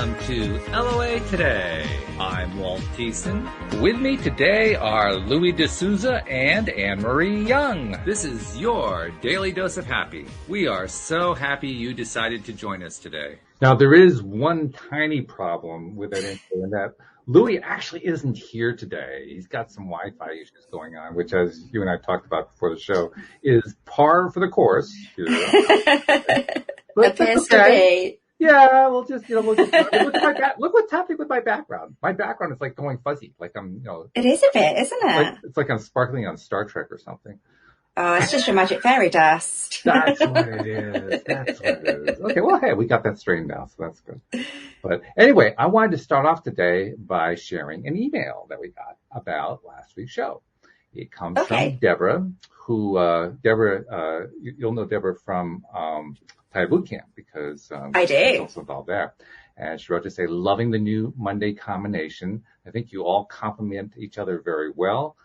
welcome to LOA Today. I'm Walt Thiessen. With me today are Louis D'Souza and Anne-Marie Young. This is your Daily Dose of Happy. We are so happy you decided to join us today. Now, there is one tiny problem with that intro, and that Louis actually isn't here today. He's got some Wi-Fi issues going on, which, as you and I talked about before the show, is par for the course here. But appears to be. Yeah, look what's happening with my background. My background is like going fuzzy, like I'm, It is a bit, isn't it? It's like I'm sparkling on Star Trek or something. Oh, it's just your magic fairy dust. That's what it is. Okay, well, hey, we got that straightened out, so that's good. But anyway, I wanted to start off today by sharing an email that we got about last week's show. It comes from Deborah, you'll know Deborah from Thai Boot Camp because I do. She's also involved there. And she wrote to say, loving the new Monday combination. I think you all complement each other very well.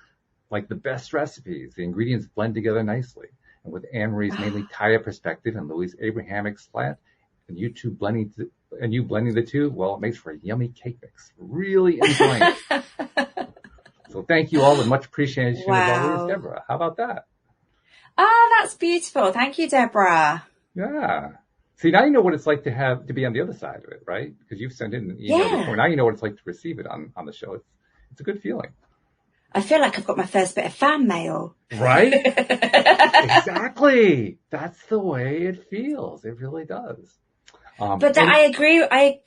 Like the best recipes, the ingredients blend together nicely. And with Anne-Marie's mainly Thai perspective and Louis' Abrahamic slant, and you blending the two, well, it makes for a yummy cake mix. Really enjoying it. So thank you all with much appreciation. Wow. As always, Deborah. How about that? Oh, that's beautiful. Thank you, Deborah. Yeah. See, now you know what it's like to be on the other side of it, right? Because you've sent in an email before. Now you know what it's like to receive it on the show. It's a good feeling. I feel like I've got my first bit of fan mail. Right? Exactly. That's the way it feels. It really does. I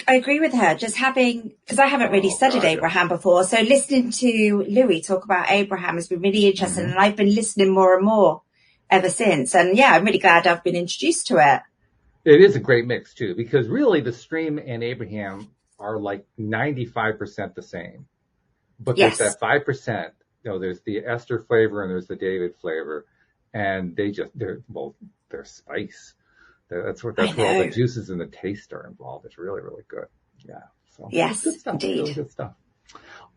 agree with her. Just because I haven't really studied Abraham before, so listening to Louis talk about Abraham has been really interesting, and I've been listening more and more ever since. And yeah, I'm really glad I've been introduced to it. It is a great mix too, because really the stream and Abraham are like 95% the same. But there's that 5%, there's the Esther flavor and there's the David flavor, and they're spice. That's where all the juices and the taste are involved. It's really, really good. Yeah. So yes, good stuff. Indeed. Really good stuff.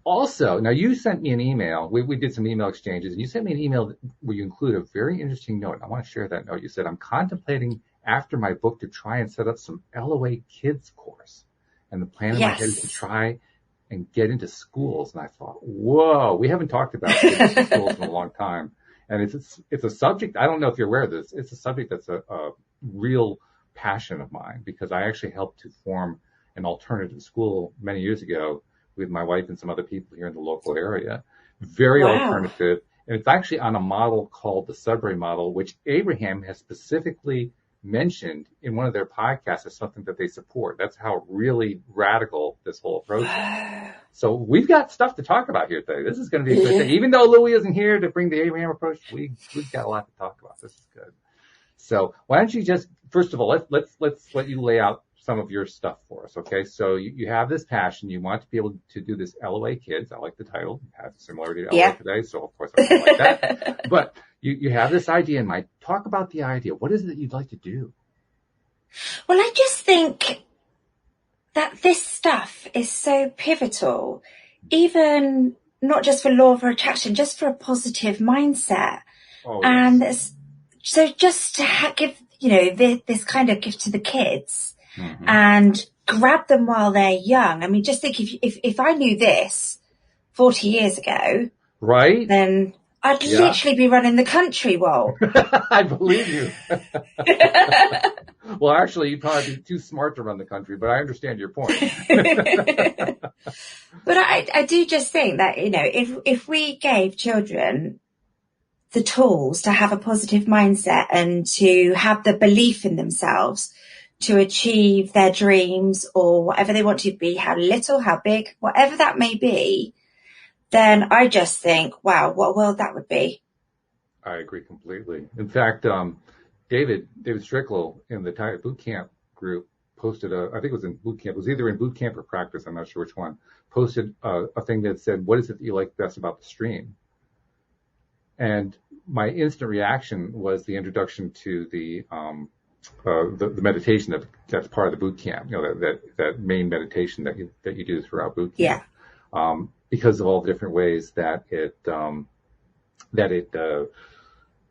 Also, now you sent me an email. We did some email exchanges, and you sent me an email where you include a very interesting note. I want to share that note. You said, I'm contemplating after my book to try and set up some LOA kids course. And the plan in my head is to try and get into schools. And I thought, whoa, we haven't talked about kids in schools in a long time. And it's a subject, I don't know if you're aware of this, it's a subject that's a real passion of mine, because I actually helped to form an alternative school many years ago with my wife and some other people here in the local area. Very alternative. And it's actually on a model called the Sudbury model, which Abraham has specifically mentioned in one of their podcasts as something that they support. That's how really radical this whole approach is. So we've got stuff to talk about here today. This is going to be a good thing. Even though Louis isn't here to bring the Abraham approach, we've got a lot to talk about. This is good. So why don't you just, first of all, let's let you lay out some of your stuff for us, okay? So you have this passion. You want to be able to do this LOA Kids. I like the title. It has similarity to LOA Today, so of course I like that. But you have this idea in mind. Talk about the idea. What is it that you'd like to do? Well, I just think that this stuff is so pivotal, even not just for law of attraction, just for a positive mindset. Oh, and so just to give, this kind of gift to the kids and grab them while they're young. I mean, just think if I knew this 40 years ago, right, then I'd literally be running the country, Walt. I believe you. Well, actually, you'd probably be too smart to run the country, but I understand your point. But I do just think that, if we gave children the tools to have a positive mindset and to have the belief in themselves to achieve their dreams or whatever they want to be, how little, how big, whatever that may be, then I just think, wow, what a world that would be. I agree completely. In fact, David Stricklow in the Thai Boot Camp group posted I think it was in boot camp. It was either in boot camp or practice. I'm not sure which one. Posted a thing that said, what is it that you like best about the stream? And my instant reaction was the introduction to the meditation that's part of the boot camp. That main meditation that you do throughout boot camp. Yeah. Because of all the different ways that it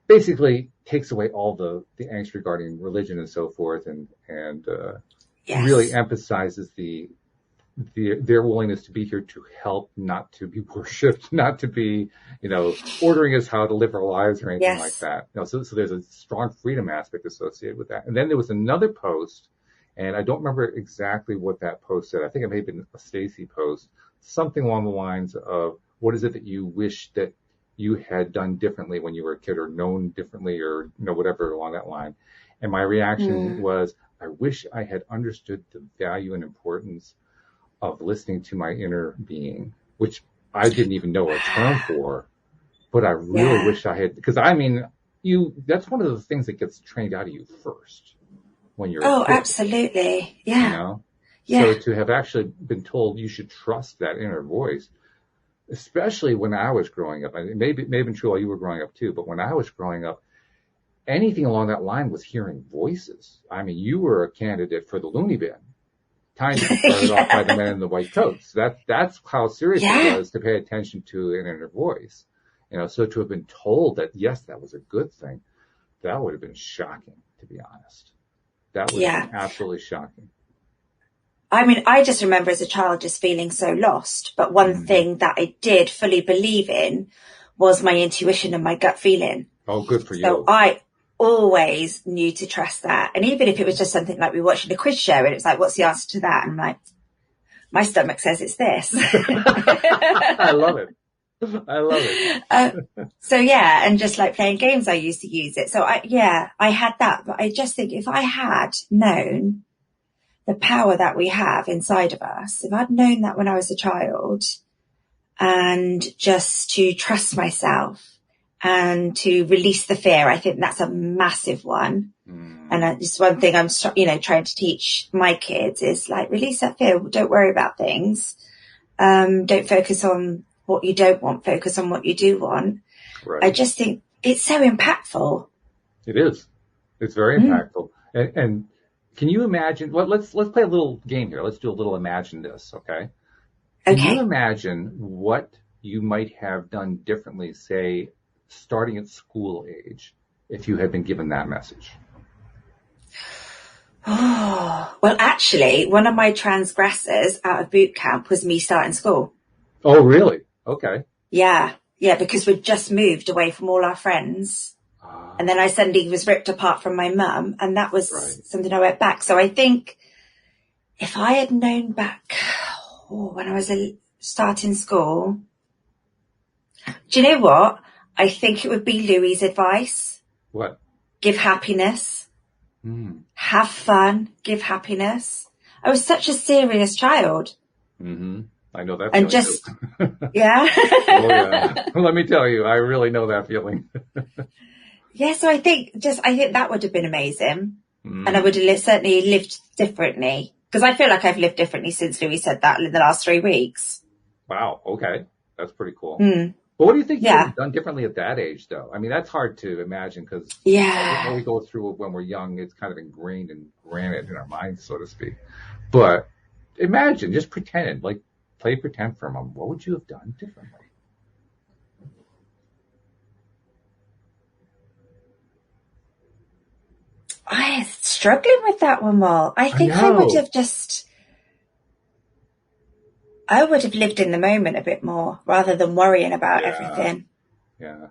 basically takes away all the angst regarding religion and so forth, and yes. really emphasizes the their willingness to be here to help, not to be worshipped, not to be, ordering us how to live our lives or anything like Yes. that. So there's a strong freedom aspect associated with that. And then there was another post, and I don't remember exactly what that post said. I think it may have been a Stacy post, something along the lines of, what is it that you wish that you had done differently when you were a kid, or known differently, or, whatever along that line. And my reaction was, I wish I had understood the value and importance of listening to my inner being, which I didn't even know a term for, but I really wish I had, because that's one of the things that gets trained out of you first when you're a Oh, kid, absolutely. Yeah. So to have actually been told you should trust that inner voice, especially when I was growing up, and it may have been true while you were growing up too, but when I was growing up, anything along that line was hearing voices. You were a candidate for the loony bin. Time to be started off by the men in the white coats. That's how serious it was to pay attention to an inner voice. So to have been told that, yes, that was a good thing, that would have been shocking, to be honest. That would have been absolutely shocking. I just remember as a child just feeling so lost. But one thing that I did fully believe in was my intuition and my gut feeling. Oh, good for you. So I always knew to trust that. And even if it was just something like we were watching a quiz show and it's like, what's the answer to that? And I'm like, my stomach says it's this. I love it. So yeah, and just like playing games, I used to use it. So I had that. But I just think if I had known the power that we have inside of us, if I'd known that when I was a child, and just to trust myself and to release the fear, I think that's a massive one. And it's one thing I'm, trying to teach my kids is like, release that fear. Don't worry about things. Don't focus on what you don't want. Focus on what you do want. Right. I just think it's so impactful. It is. It's very impactful. And can you imagine? Well, let's play a little game here. Let's do a little imagine this, okay? Can you imagine what you might have done differently, say, starting at school age, if you had been given that message? Oh, well, actually, one of my transgressors out of boot camp was me starting school. Oh, really? Okay. Yeah, because we'd just moved away from all our friends. And then I suddenly was ripped apart from my mum, and that was something I went back. So I think if I had known back when I was starting school, do you know what? I think it would be Louie's advice. What? Give happiness. Have fun. Give happiness. I was such a serious child. I know that feeling. And just, yeah. Oh, yeah. Let me tell you, I really know that feeling. Yeah, so I think that would have been amazing. And I would have certainly lived differently. Because I feel like I've lived differently since Louis said that in the last 3 weeks. Wow, okay. That's pretty cool. But what do you think you would have done differently at that age, though? That's hard to imagine because when we go through it when we're young, it's kind of ingrained and granted in our minds, so to speak. But imagine, just pretend, like play pretend for a moment. What would you have done differently? I'm struggling with that one more. I think I would have lived in the moment a bit more rather than worrying about everything. Yeah.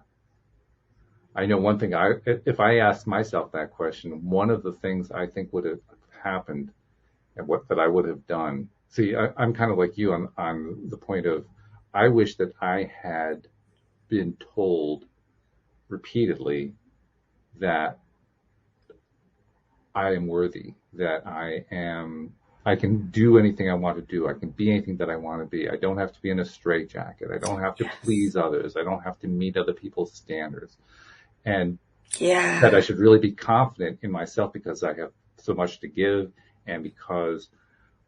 I know one thing, if I asked myself that question, one of the things I think would have happened and that I would have done. See, I'm kind of like you on the point of, I wish that I had been told repeatedly that I am worthy, that I can do anything I want to do. I can be anything that I want to be. I don't have to be in a straitjacket. I don't have to please others. I don't have to meet other people's standards. And that I should really be confident in myself because I have so much to give and because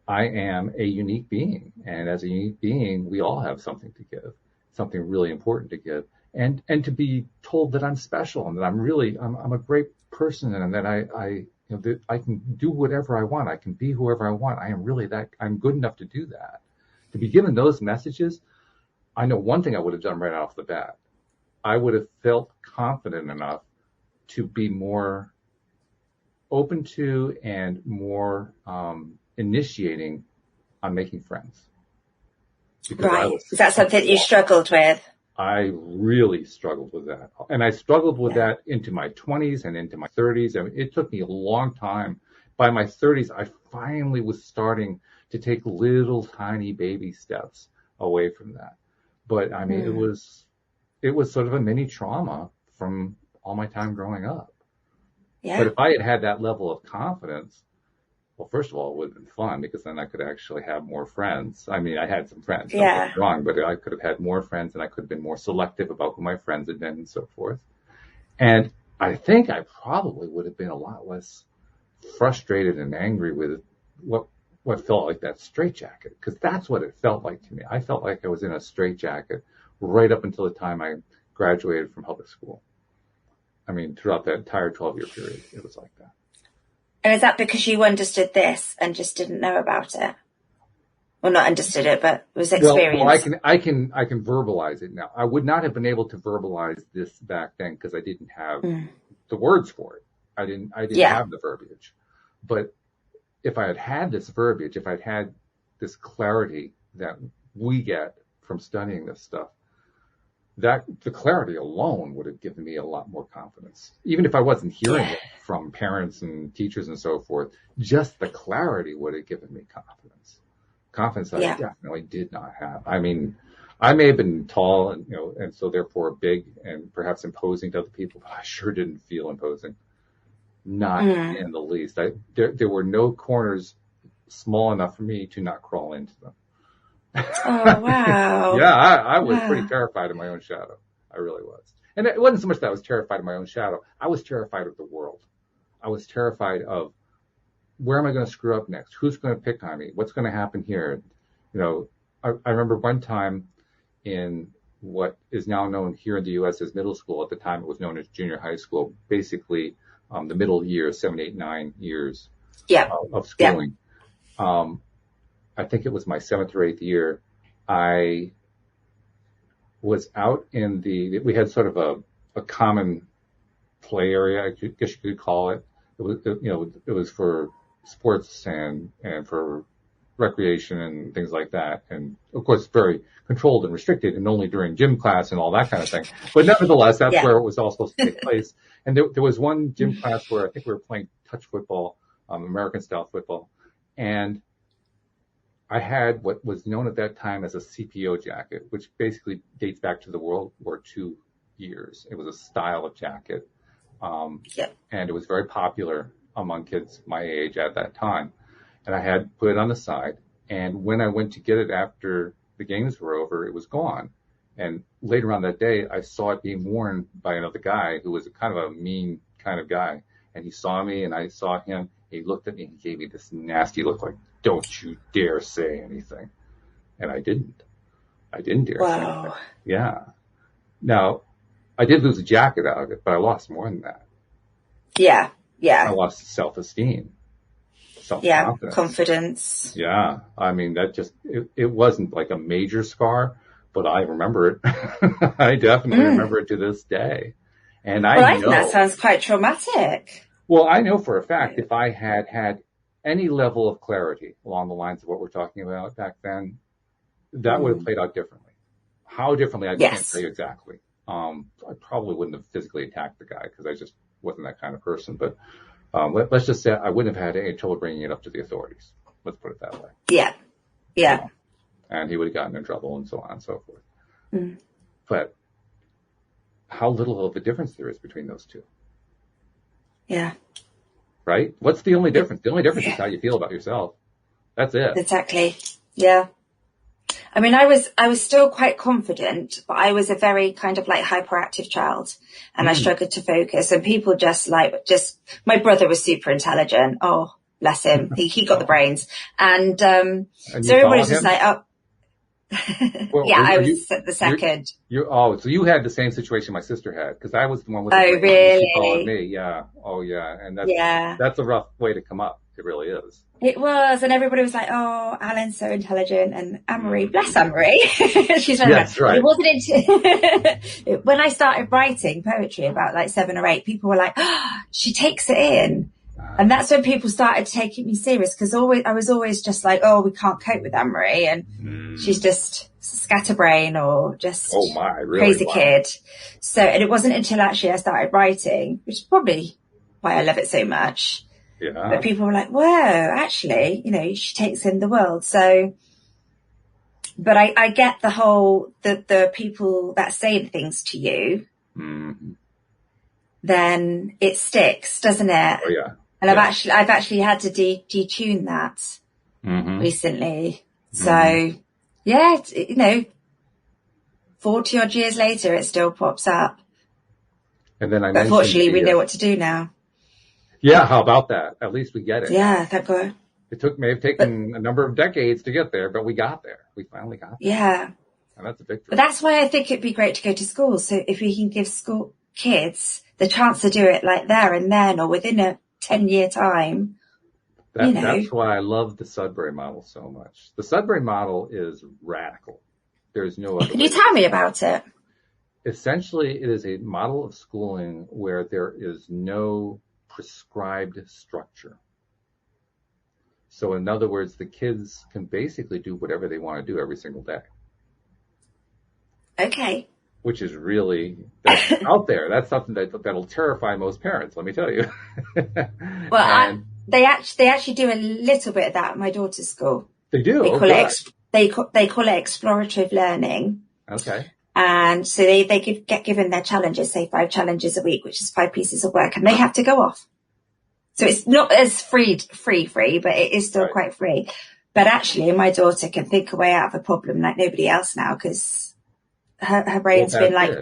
I am a unique being. And as a unique being, we all have something to give, something really important to give. And to be told that I'm special and that I'm a great person and that I can do whatever I want. I can be whoever I want. I'm good enough to do that. To be given those messages, I know one thing I would have done right off the bat. I would have felt confident enough to be more open to and more initiating on making friends. Because Right. Is that something you struggled with? I really struggled with that. And I struggled with that into my 20s and into my 30s. I mean, it took me a long time. By my 30s, I finally was starting to take little tiny baby steps away from that. But I mean, it was sort of a mini trauma from all my time growing up. Yeah. But if I had had that level of confidence, well, first of all, it would have been fun because then I could actually have more friends. I mean, I had some friends, don't get me wrong, but I could have had more friends and I could have been more selective about who my friends had been and so forth. And I think I probably would have been a lot less frustrated and angry with what felt like that straitjacket, because that's what it felt like to me. I felt like I was in a straitjacket right up until the time I graduated from public school. I mean, throughout that entire 12-year period, it was like that. And is that because you understood this and just didn't know about it? Well, not understood it, but was experienced. Well, I can verbalize it now. I would not have been able to verbalize this back then because I didn't have the words for it. I didn't have the verbiage. But if I had had this verbiage, if I'd had this clarity that we get from studying this stuff, that the clarity alone would have given me a lot more confidence. Even if I wasn't hearing it from parents and teachers and so forth, just the clarity would have given me confidence. Confidence I definitely did not have. I mean, I may have been tall and, and so therefore big and perhaps imposing to other people, but I sure didn't feel imposing. Not in the least. There were no corners small enough for me to not crawl into them. Oh, wow. Yeah, I was pretty terrified of my own shadow. I really was. And it wasn't so much that I was terrified of my own shadow. I was terrified of the world. I was terrified of where am I going to screw up next? Who's going to pick on me? What's going to happen here? I remember one time in what is now known here in the U.S. as middle school. At the time, it was known as junior high school, basically the middle years, 7, 8, 9 years of schooling. Yeah. I think it was my 7th or 8th year. I was out in we had sort of a common play area, I guess you could call it. It was for sports and for recreation and things like that. And of course, very controlled and restricted and only during gym class and all that kind of thing. But nevertheless, that's where it was all supposed to take place. And there was one gym class where I think we were playing touch football, American style football. And I had what was known at that time as a CPO jacket, which basically dates back to the World War II years. It was a style of jacket. And it was very popular among kids my age at that time. And I had put it on the side. And when I went to get it after the games were over, it was gone. And later on that day, I saw it being worn by another guy who was kind of a mean kind of guy. And he saw me and I saw him. He looked at me and he gave me this nasty look like, don't you dare say anything. And I didn't dare say anything. Yeah. Now, I did lose a jacket out of it, but I lost more than that. Yeah. Yeah. I lost self-esteem, self-confidence. Yeah. Confidence. Yeah. I mean, it wasn't like a major scar, but I remember it. I definitely remember it to this day. And I know that sounds quite traumatic. Well, I know for a fact if I had had any level of clarity along the lines of what we're talking about back then, that would have played out differently. How differently, I can't tell you exactly. I probably wouldn't have physically attacked the guy because I just wasn't that kind of person. But let's just say I wouldn't have had any trouble bringing it up to the authorities. Let's put it that way. Yeah. Yeah. And he would have gotten in trouble and so on and so forth. But how little of a difference there is between those two. Yeah. Right? What's the only difference? The only difference is how you feel about yourself. That's it. Exactly. Yeah. I mean, I was still quite confident, but I was a very kind of like hyperactive child and I struggled to focus and people my brother was super intelligent. Oh, bless him. He got the brains. And so everybody was just like, oh, well, I was the second. So you had the same situation my sister had because I was the one with the brains. Really? She followed me. Yeah. Oh, yeah. And that's a rough way to come up. It really is. It was, and everybody was like, "Oh, Alan's so intelligent," and Anne-Marie, bless Anne-Marie, she's very yes, right. It wasn't into when I started writing poetry about like 7 or 8. People were like, "Oh, she takes it in," And that's when people started taking me serious, because I was always just like, oh, we can't cope with Anne-Marie, and she's just scatterbrain or just Oh my, really? crazy Wow. kid. So, and it wasn't until actually I started writing, which is probably why I love it so much. But Yeah. people were like, whoa, actually, she takes in the world. So, but I get the whole, the people that say things to you, then it sticks, doesn't it? Oh yeah. And I've actually had to detune that recently. So yeah, 40 odd years later, it still pops up. And then I But mentioned fortunately, we know what to do now. yeah, how about that? At least we get it now. Yeah, thank God. It may have taken a number of decades to get there, but we got there. We finally got there. Yeah. And that's a victory. But that's why I think it'd be great to go to school. So if we can give school kids the chance to do it like there and then, or within a 10-year time, That's why I love the Sudbury model so much. The Sudbury model is radical. There's no other way. Can you tell me about it? Essentially, it is a model of schooling where there is no prescribed structure. So in other words, the kids can basically do whatever they want to do every single day. Okay. Which is really, that's out there. That's something that'll terrify most parents, let me tell you. Well, they actually do a little bit of that at my daughter's school. They do? They call it explorative learning. Okay. And so they get given their challenges, say 5 challenges a week, which is 5 pieces of work, and they have to go off. So it's not as free, but it is still quite free. But actually, my daughter can think a way out of a problem like nobody else now, because her brain's been like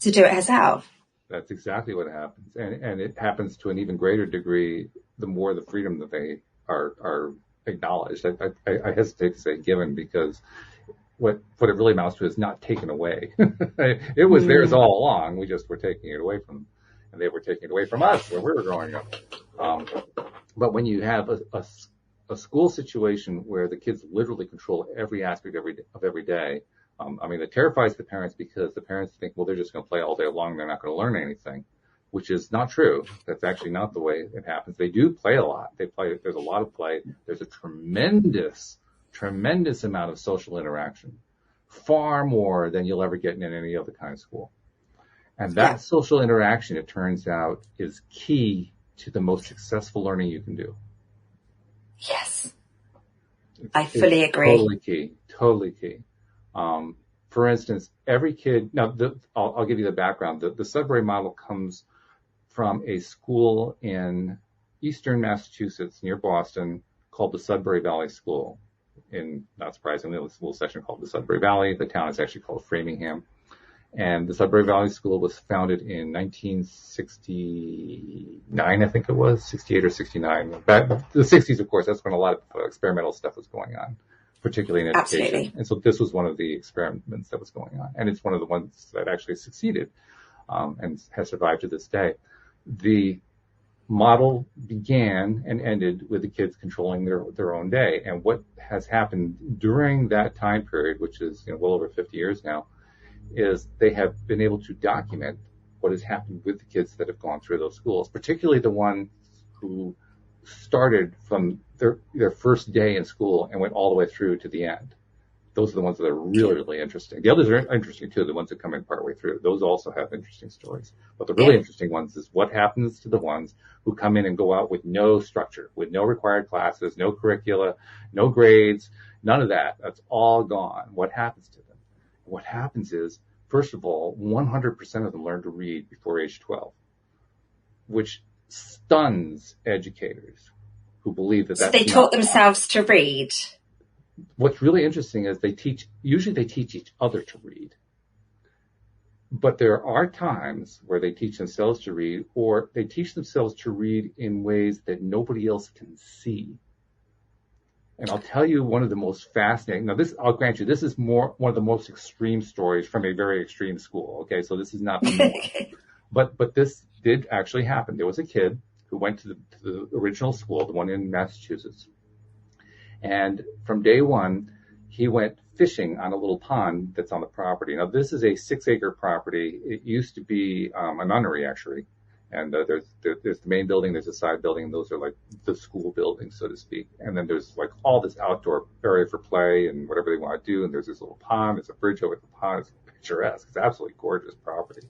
to do it herself. That's exactly what happens. And it happens to an even greater degree the more the freedom that they are acknowledged. I hesitate to say given, because what it really amounts to is not taken away. It was theirs all along. We just were taking it away from them, and they were taking it away from us where we were growing up. But when you have a school situation where the kids literally control every aspect of every day, it terrifies the parents, because the parents think, well, they're just going to play all day long. They're not going to learn anything, which is not true. That's actually not the way it happens. They do play a lot. There's a lot of play. There's a tremendous amount of social interaction, far more than you'll ever get in any other kind of school. And that social interaction, it turns out, is key to the most successful learning you can do. Yes. I fully agree. Totally key. For instance, every kid, now I'll give you the background. The Sudbury model comes from a school in eastern Massachusetts near Boston called the Sudbury Valley School. Not surprisingly, a school section called the Sudbury Valley. The town is actually called Framingham. And the Sudbury Valley School was founded in 1969, I think it was, 68 or 69. Back the 60s, of course, that's when a lot of experimental stuff was going on, particularly in education. Absolutely. And so this was one of the experiments that was going on. And it's one of the ones that actually succeeded, and has survived to this day. The model began and ended with the kids controlling their own day. And what has happened during that time period, which is well over 50 years now, is they have been able to document what has happened with the kids that have gone through those schools, particularly the ones who started from their first day in school and went all the way through to the end. Those are the ones that are really, really interesting. The others are interesting too, the ones that come in partway through. Those also have interesting stories. But the really interesting ones is what happens to the ones who come in and go out with no structure, with no required classes, no curricula, no grades, none of that. That's all gone. What happens to them? What happens is, first of all, 100% of them learn to read before age 12, which stuns educators who believe that that's so they taught themselves to read. What's really interesting is usually they teach each other to read. But there are times where they teach themselves to read, or they teach themselves to read in ways that nobody else can see. And I'll tell you one of the most fascinating. Now, I'll grant you, this is one of the most extreme stories from a very extreme school. Okay, so this is not the norm. But this did actually happen. There was a kid who went to the original school, the one in Massachusetts. And from day one, he went fishing on a little pond that's on the property. Now, this is a 6-acre property. It used to be a nunnery, actually. And there's the main building, there's a side building, and those are like the school buildings, so to speak. And then there's like all this outdoor area for play and whatever they want to do. And there's this little pond, there's a bridge over the pond. It's picturesque. It's absolutely gorgeous property.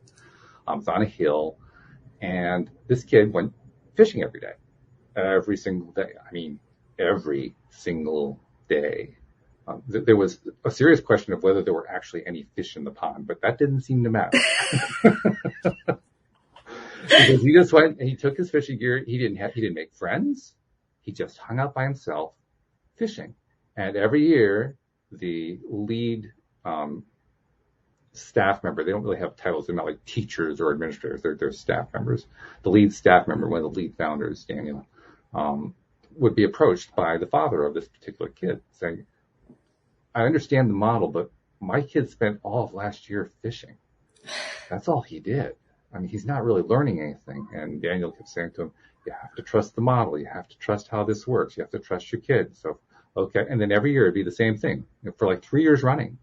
It's on a hill. And this kid went fishing every day, every single day. I mean, every single day. There was a serious question of whether there were actually any fish in the pond, but that didn't seem to matter. Because he just went and he took his fishing gear. He didn't make friends. He just hung out by himself fishing. And every year, the lead staff member, they don't really have titles. They're not like teachers or administrators. They're staff members. The lead staff member, one of the lead founders, Daniel, would be approached by the father of this particular kid saying, I understand the model, but my kid spent all of last year fishing. That's all he did. I mean, he's not really learning anything. And Daniel kept saying to him, you have to trust the model. You have to trust how this works. You have to trust your kid. So, okay. And then every year it'd be the same thing for like 3 years running.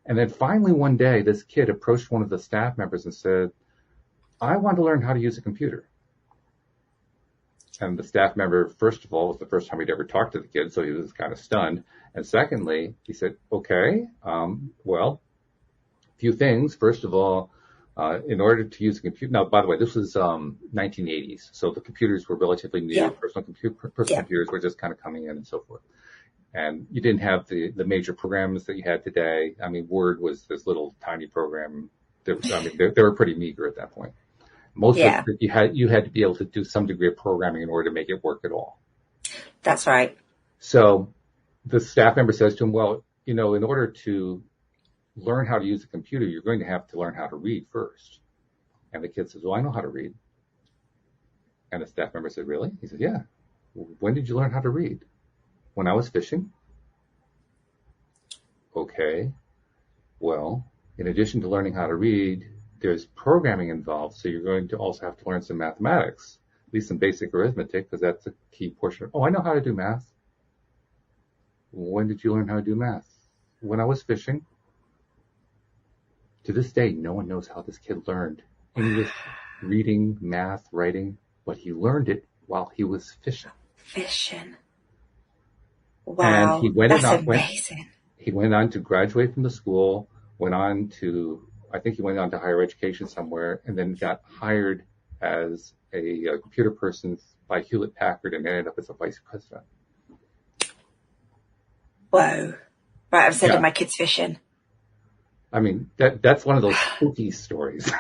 And then finally one day, this kid approached one of the staff members and said, I want to learn how to use a computer. And the staff member, first of all, was the first time he'd ever talked to the kid, so he was kind of stunned. And secondly, he said, okay, well, a few things. First of all, in order to use a computer, now, by the way, this was 1980s, so the computers were relatively new. Yeah. Personal computers were just kind of coming in and so forth. And you didn't have the major programs that you had today. I mean, Word was this little tiny program. They were pretty meager at that point. Most of it, you had to be able to do some degree of programming in order to make it work at all. That's right. So the staff member says to him, well, in order to learn how to use a computer, you're going to have to learn how to read first. And the kid says, well, I know how to read. And the staff member said, really? He said, yeah. When did you learn how to read? When I was fishing. Okay. Well, in addition to learning how to read, there's programming involved, so you're going to also have to learn some mathematics, at least some basic arithmetic, because that's a key portion. Oh, I know how to do math. When did you learn how to do math? When I was fishing. To this day, no one knows how this kid learned English, reading, math, writing, but he learned it while he was fishing. Fishing. Wow, and that's amazing. He went on to graduate from the school, I think he went on to higher education somewhere, and then got hired as a computer person by Hewlett Packard and ended up as a vice president. Whoa. Right, I'm sending my kids fishing. I mean, that's one of those spooky stories.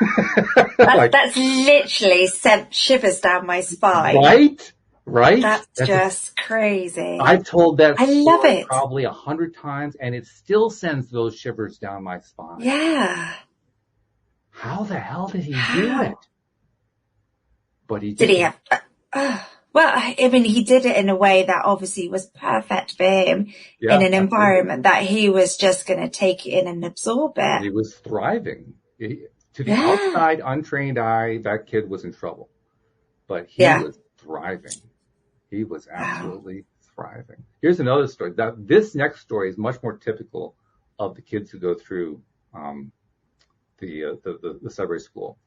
That's literally sent shivers down my spine. Right? That's just crazy. I've told that story probably 100 times, and it still sends those shivers down my spine. Yeah. How the hell did he do it? But he did. He have? Well, I mean, he did it in a way that obviously was perfect for him in an environment that he was just going to take it in and absorb it. He was thriving. To the outside, untrained eye, that kid was in trouble. But he was thriving. He was absolutely thriving. Here's another story. This next story is much more typical of the kids who go through the Sudbury School.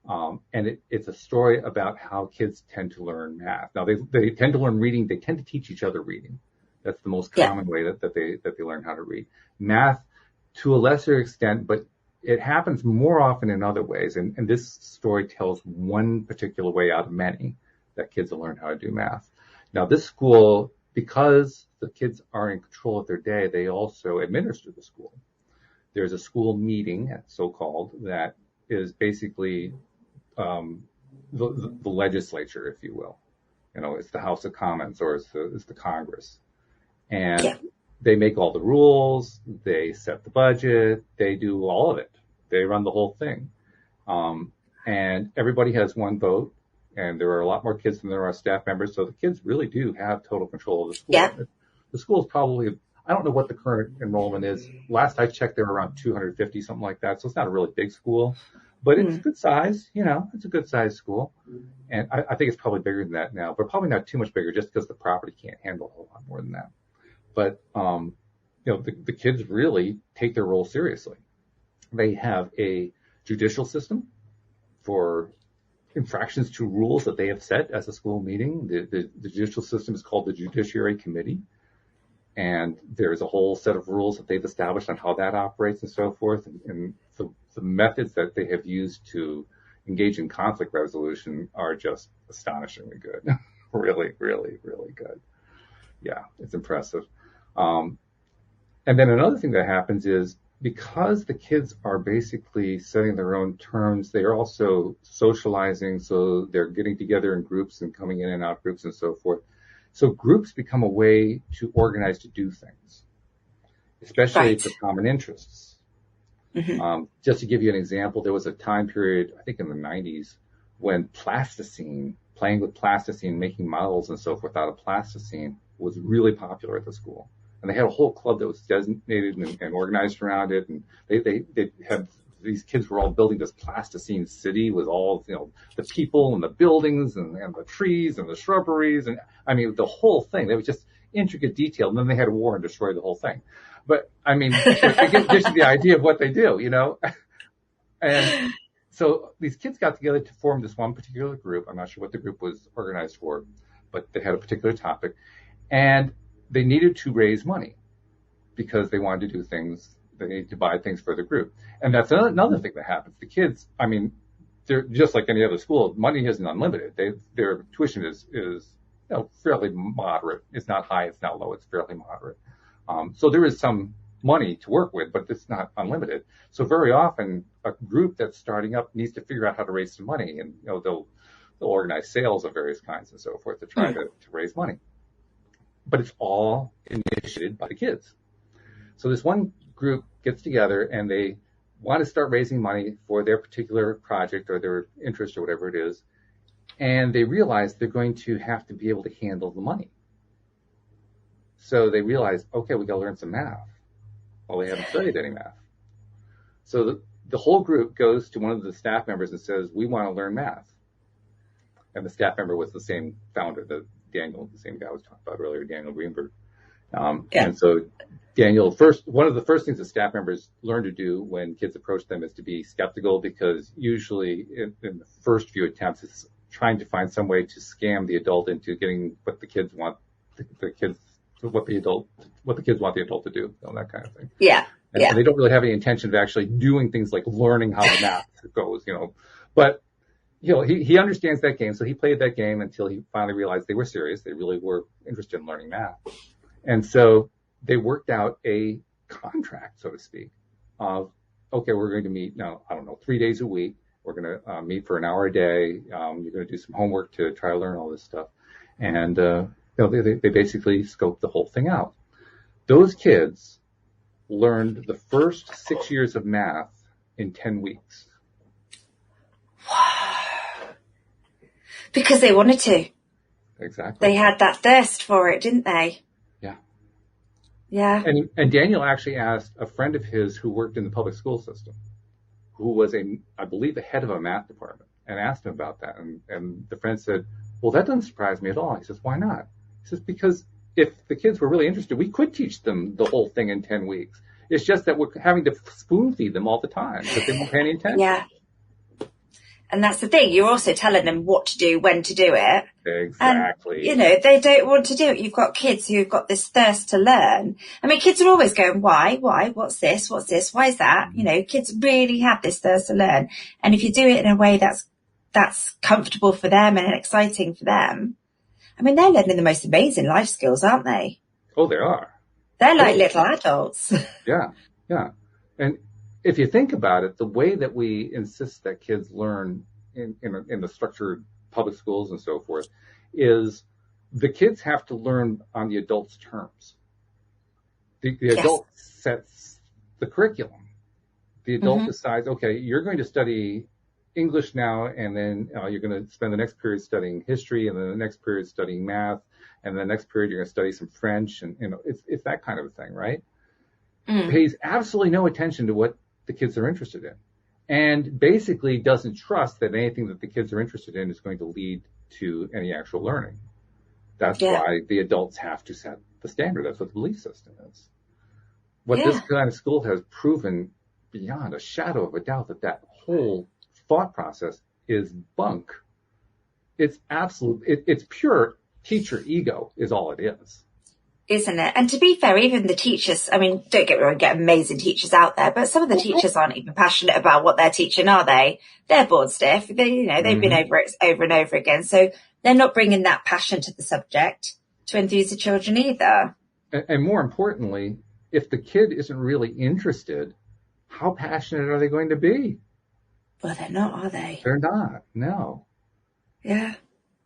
And it's a story about how kids tend to learn math. Now they tend to learn reading. They tend to teach each other reading. That's the most common way that they learn how to read. Math to a lesser extent, but it happens more often in other ways. And this story tells one particular way out of many that kids will learn how to do math. Now this school, because the kids are in control of their day, they also administer the school. There's a school meeting, so-called, that is basically the legislature, if you will. It's the House of Commons or it's the Congress. And they make all the rules, they set the budget, they do all of it. They run the whole thing. And everybody has one vote, and there are a lot more kids than there are staff members, so the kids really do have total control of the school. Yeah. The school is probably, I don't know what the current enrollment is. Last I checked, they were around 250, something like that. So it's not a really big school, but it's good size. It's a good size school. And I think it's probably bigger than that now, but probably not too much bigger just because the property can't handle a whole lot more than that. But, the kids really take their role seriously. They have a judicial system for infractions to rules that they have set as a school meeting. The judicial system is called the Judiciary Committee. And there's a whole set of rules that they've established on how that operates and so forth. And the methods that they have used to engage in conflict resolution are just astonishingly good. Really, really, really good. Yeah, it's impressive. And then another thing that happens is because the kids are basically setting their own terms, they are also socializing. So they're getting together in groups and coming in and out groups and so forth. So groups become a way to organize to do things, especially for common interests. Mm-hmm. Just to give you an example, there was a time period, I think in the 90s, when plasticine, playing with plasticine, making models and so forth out of plasticine was really popular at the school. And they had a whole club that was designated and organized around it. And they had, these kids were all building this plasticine city with all, the people and the buildings and the trees and the shrubberies. And I mean, the whole thing, they were just intricate detail. And then they had a war and destroyed the whole thing. But I mean, it gives you the idea of what they do, And so these kids got together to form this one particular group. I'm not sure what the group was organized for, but they had a particular topic. And they needed to raise money because they wanted to do things. They needed to buy things for the group. And that's another thing that happens. The kids, I mean, they're just like any other school. Money isn't unlimited. Their tuition is fairly moderate. It's not high. It's not low. It's fairly moderate. So there is some money to work with, but it's not unlimited. So very often a group that's starting up needs to figure out how to raise some money, and they'll organize sales of various kinds and so forth to try to raise money. But it's all initiated by the kids. So this one group gets together and they want to start raising money for their particular project or their interest or whatever it is. And they realize they're going to have to be able to handle the money. So they realize, okay, we got to learn some math. Well, they haven't studied any math. So the whole group goes to one of the staff members and says, we want to learn math. And the staff member was the same founder, Daniel, the same guy I was talking about earlier, Daniel Greenberg. And so Daniel, one of the first things that staff members learn to do when kids approach them is to be skeptical, because usually in the first few attempts, it's trying to find some way to scam the adult into getting what the kids want, what the kids want the adult to do, that kind of thing. Yeah. And they don't really have any intention of actually doing things like learning how the math goes, but he understands that game. So he played that game until he finally realized they were serious. They really were interested in learning math. And so they worked out a contract, so to speak, of, okay, we're going to meet now, 3 days a week. We're going to meet for an hour a day. You're going to do some homework to try to learn all this stuff. And, they basically scoped the whole thing out. Those kids learned the first 6 years of math in 10 weeks. Because they wanted to. Exactly. They had that thirst for it, didn't they? Yeah. Yeah. And Daniel actually asked a friend of his who worked in the public school system, who was I believe, the head of a math department, and asked him about that. And the friend said, well, that doesn't surprise me at all. He says, why not? He says, because if the kids were really interested, we could teach them the whole thing in 10 weeks. It's just that we're having to spoon feed them all the time because they won't pay any attention. Yeah. And that's the thing. You're also telling them what to do, when to do it. Exactly. And, they don't want to do it. You've got kids who've got this thirst to learn. I mean, kids are always going, why? What's this? Why is that? Kids really have this thirst to learn. And if you do it in a way that's comfortable for them and exciting for them, I mean, they're learning the most amazing life skills, aren't they? Oh, they are. They're like little adults. Yeah. And if you think about it, the way that we insist that kids learn in the structured public schools and so forth is the kids have to learn on the adult's terms. The adult sets the curriculum. The adult decides, okay, you're going to study English now, and then you're going to spend the next period studying history, and then the next period studying math, and the next period you're going to study some French, and it's that kind of a thing, right? Pays absolutely no attention to what the kids are interested in, and basically doesn't trust that anything that the kids are interested in is going to lead to any actual learning. That's why the adults have to set the standard. That's what the belief system is. What this kind of school has proven beyond a shadow of a doubt that whole thought process is bunk. It's it's pure teacher ego is all it is. Isn't it? And to be fair, even the teachers, I mean, don't get me wrong, get amazing teachers out there, but some of the teachers aren't even passionate about what they're teaching, are they? They're bored stiff. They've been over it over and over again. So they're not bringing that passion to the subject to enthuse the children either. And more importantly, if the kid isn't really interested, how passionate are they going to be? Well, they're not, are they? They're not. No. Yeah.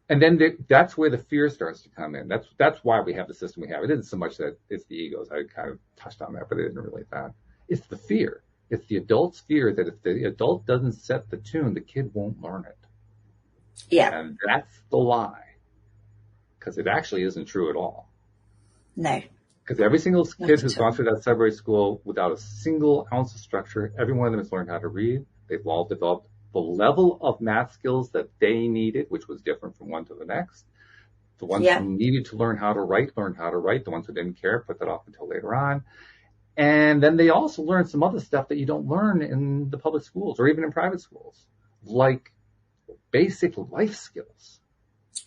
And then that's where the fear starts to come in. That's why we have the system we have. It isn't so much that it's the egos. I kind of touched on that, but it isn't really that. It's the fear. It's the adult's fear that if the adult doesn't set the tune, the kid won't learn it. Yeah. And that's the lie. Because it actually isn't true at all. No. Because every single kid who's gone through that Sudbury school without a single ounce of structure, every one of them has learned how to read. They've all developed the level of math skills that they needed, which was different from one to the next. The ones who needed to learn how to write, learned how to write. The ones who didn't care, put that off until later on. And then they also learned some other stuff that you don't learn in the public schools or even in private schools, like basic life skills.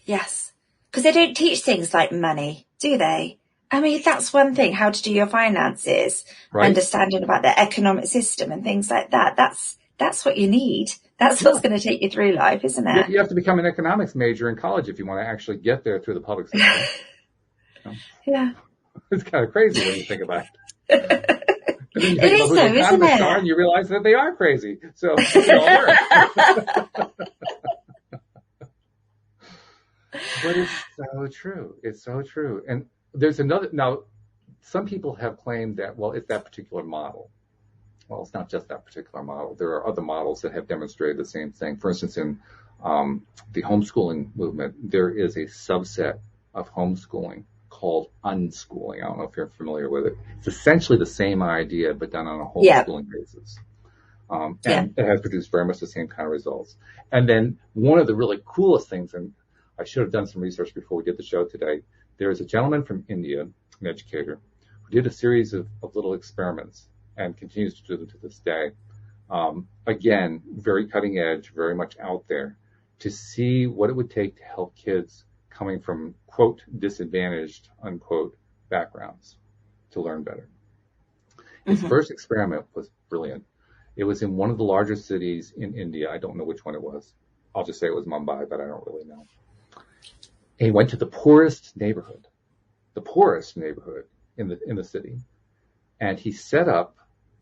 Yes. Because they don't teach things like money, do they? I mean, that's one thing, how to do your finances, right. Understanding about the economic system and things like that. That's what you need. That's what's going to take you through life, isn't it? You have to become an economics major in college if you want to actually get there through the public system. Yeah. It's kind of crazy when you think about it. It is though, isn't it? And you realize that they are crazy. So, But it's so true. It's so true. And there's now, some people have claimed that, well, it's that particular model. Well, it's not just that particular model. There are other models that have demonstrated the same thing. For instance, in the homeschooling movement, there is a subset of homeschooling called unschooling. I don't know if you're familiar with it. It's essentially the same idea, but done on a homeschooling basis. And it has produced very much the same kind of results. And then one of the really coolest things, and I should have done some research before we did the show today, there is a gentleman from India, an educator, who did a series of little experiments and continues to do them to this day. Again, very cutting edge, very much out there, to see what it would take to help kids coming from, quote, disadvantaged, unquote, backgrounds to learn better. His first experiment was brilliant. It was in one of the larger cities in India. I don't know which one it was. I'll just say it was Mumbai, but I don't really know. And he went to the poorest neighborhood in the city. And he set up,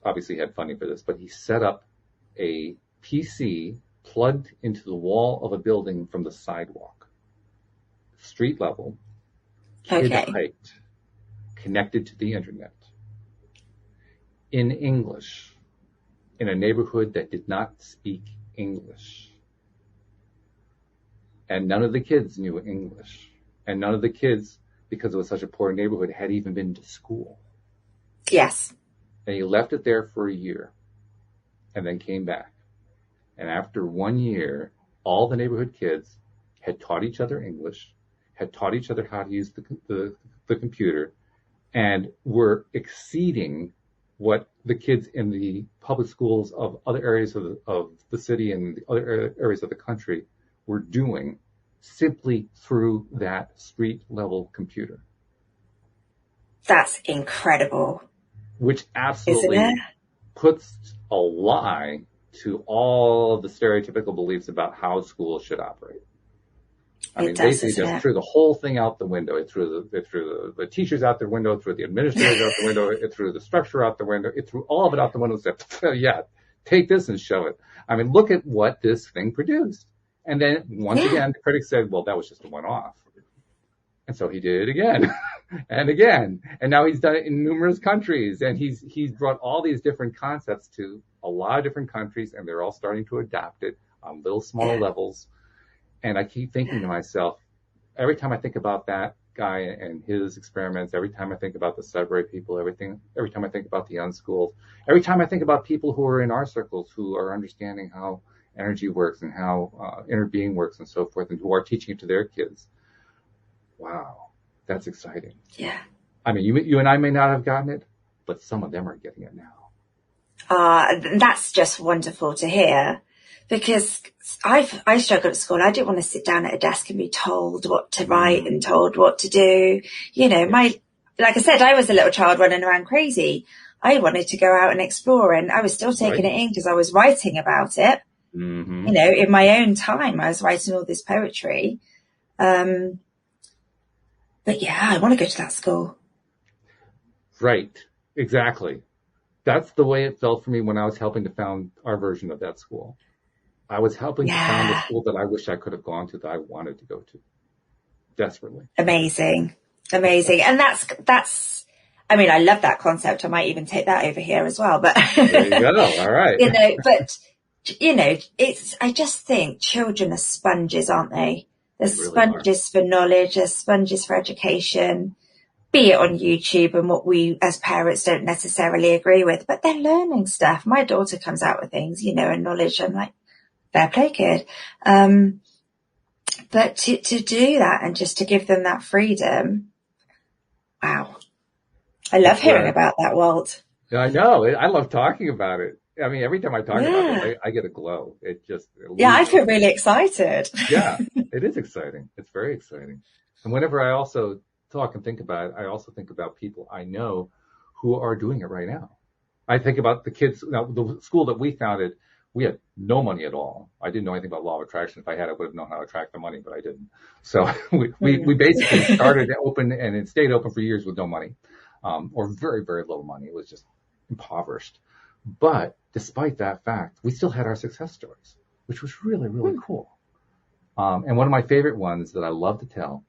obviously he had funding for this, but he set up a PC plugged into the wall of a building from the sidewalk, street level, kid height, connected to the internet, in English, in a neighborhood that did not speak English. And none of the kids knew English. And none of the kids, because it was such a poor neighborhood, had even been to school. Yes. And he left it there for a year and then came back. And after 1 year, all the neighborhood kids had taught each other English, had taught each other how to use the computer, and were exceeding what the kids in the public schools of other areas of the city and the other areas of the country were doing simply through that street level computer. That's incredible. Which absolutely puts a lie to all the stereotypical beliefs about how schools should operate. I mean, basically just threw the whole thing out the window. It threw the teachers out the window, it threw the administrators out the window, it threw the structure out the window, it threw all of it out the window and said, yeah, take this and show it. I mean, look at what this thing produced. And then once again, the critics said, well, that was just a one-off. And so he did it again and again. And now he's done it in numerous countries. And he's brought all these different concepts to a lot of different countries, and they're all starting to adopt it on little smaller levels. And I keep thinking to myself, every time I think about that guy and his experiments, every time I think about the Sudbury people, every time I think about the unschooled, every time I think about people who are in our circles who are understanding how energy works and how inner being works and so forth, and who are teaching it to their kids. Wow, that's exciting. Yeah. I mean, you and I may not have gotten it, but some of them are getting it now. That's just wonderful to hear. because I struggled at school. I didn't want to sit down at a desk and be told what to write Mm, and told what to do. You know, yeah, like I said, I was a little child running around crazy. I wanted to go out and explore, and I was still taking right. it in because I was writing about it. Mm-hmm. You know, in my own time, I was writing all this poetry. Um, but yeah, I want to go to that school. Right. Exactly. That's the way it felt for me when I was helping to found our version of that school. I was helping to found the Yeah, school that I wish I could have gone to, that I wanted to go to desperately. amazing, amazing. And that's, I mean, I love that concept. I might even take that over here as well, but There you go. All right. you know, but you know, I just think children are sponges, aren't they? They're They really are. sponges for knowledge, they're sponges for education, be it on YouTube and what we as parents don't necessarily agree with, but they're learning stuff. My daughter comes out with things, you know, and knowledge. I'm like, fair play, kid. Um, but to do that and just to give them that freedom, wow. I love It's hearing rare. about that, Walt. Yeah, I know. I love talking about it. I mean, every time I talk about it, Yeah. I get a glow. It just Yeah, I illuminates. feel really excited. Yeah, it is exciting. It's very exciting. And whenever I also talk and think about it, I also think about people I know who are doing it right now. I think about the kids. Now, the school that we founded, we had no money at all. I didn't know anything about law of attraction. If I had, I would have known how to attract the money, but I didn't. So we Mm. basically started open and it stayed open for years with no money, or very, very little money. It was just impoverished. But despite that fact, we still had our success stories, which was really, really cool. And one of my favorite ones that I love to tell,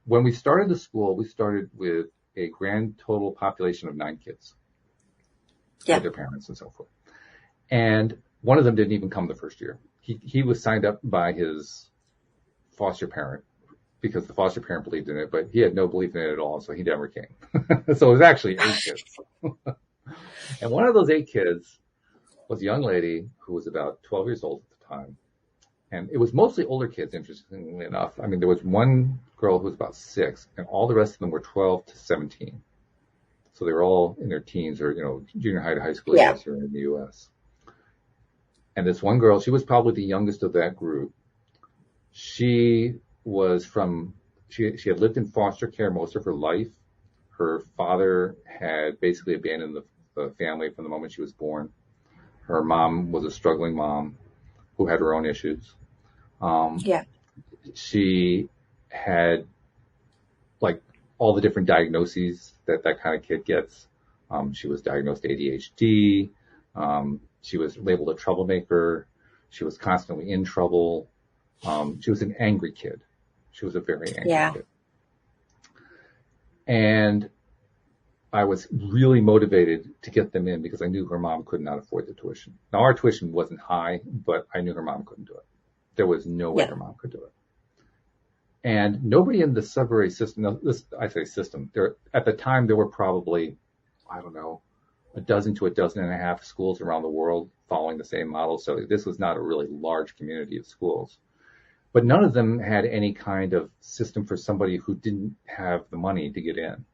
when we started the school, we started with a grand total population of 9 kids with Yeah. their parents and so forth. And one of them didn't even come the first year. He was signed up by his foster parent because the foster parent believed in it, but he had no belief in it at all, so he never came. So it was actually 8 kids. And one of those 8 kids was a young lady who was about 12 years old at the time. And it was mostly older kids, interestingly enough. I mean, there was one girl who was about 6, and all the rest of them were 12 to 17. So they were all in their teens or, junior high to high school Yeah. years here in the U.S. And this one girl, she was probably the youngest of that group. She had lived in foster care most of her life. Her father had basically abandoned the family from the moment she was born. Her mom was a struggling mom who had her own issues. Yeah. She had like all the different diagnoses that kind of kid gets. She was diagnosed ADHD. She was labeled a troublemaker. She was constantly in trouble. She was an angry kid. She was a very angry Yeah. kid. And I was really motivated to get them in because I knew her mom could not afford the tuition. Now, our tuition wasn't high, but I knew her mom couldn't do it. There was no way Yeah. her mom could do it. And nobody in the Sudbury system, I say system, at the time there were probably, I don't know, a dozen to a dozen and a half schools around the world following the same model. So this was not a really large community of schools. But none of them had any kind of system for somebody who didn't have the money to get in.